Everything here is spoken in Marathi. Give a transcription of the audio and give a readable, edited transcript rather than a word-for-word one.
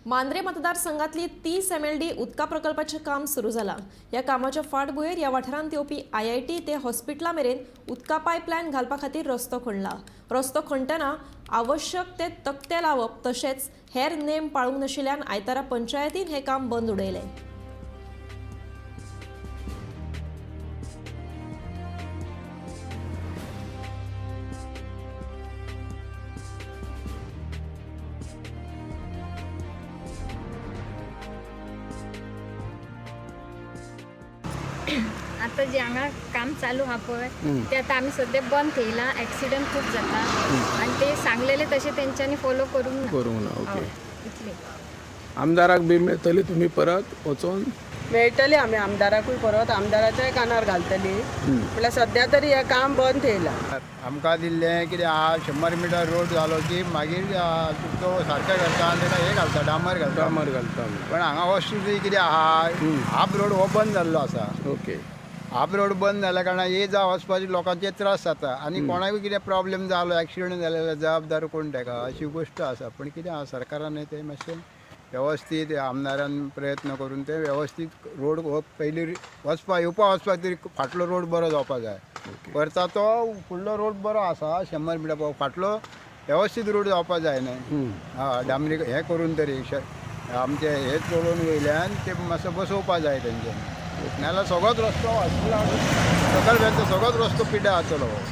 मांद्रे मतदारसंघातली 30 MLD उदका प्रकल्पाचे काम सुरू झाला। या कामाच्या फाटभुंयेर या वाठारांत येवपी IIT ते हॉस्पिटला मेरेन उदका पायपलायन घालपा खातीर रस्तो खणला। रस्तो खणटना आवश्यक ते तक्ते लावप तशेंच हेर नेम पाळूंक नाशिल्ल्यान आयतारा पंचायतीन हे काम बंद उडयले। आता जे हांगा काम चालू हा पळय ते आता आम्ही सध्या बंद केला। ॲक्सिडेंट खूप जाता आणि ते सांगलेले तसे त्यांच्यानी फॉलो करून ना ओके इतले आमदाराक बी मेळटली तुम्ही परत वचून मेळटली आमी आमदाराकूय परत आमदाराच्याय कानार घालतली म्हळ्यार सध्या तरी हे काम बंद थेयला। आमकां दिल्लें कितें आहा 100 मिटर रोड जालो की मागीर तो सारकें करता आनी तेका हे घालता डांबर घालता पण हांगा वस्तू कितें आहा हाफ रोड हो बंद जाल्लो आसा। ओके हाफ रोड बंद जाल्या कारणान ये जा वचपाचे लोकांचे त्रास जाता आनी कोणाकूय कितें प्रॉब्लेम जालो एक्सिडेंट जाल्यार जबाबदार कोण तेका अशी गोश्ट आसा। पण कितें आहा सरकारान तें मातशें व्यवस्थीत आमदारान प्रयत्न करून ते व्यवस्थीत रोड हो पयलीं वचपा येवपा वचपाक तरी फाटलो रोड बरो जावपा जाय। परता तो फुडलो रोड बरो आसा 100 मिटर फाटलो व्यवस्थीत रोड जावपा जाय न्हय। हय डांबरी हें करून तरी आमचे हे चोळून वयल्यान ते मातसो बसोवपा जाय तेंच्यांनी नाल्यार सगळोच रस्तो हॉस्पिटला सकयल सगळोच रस्तो पिड्ड्यार जातलो।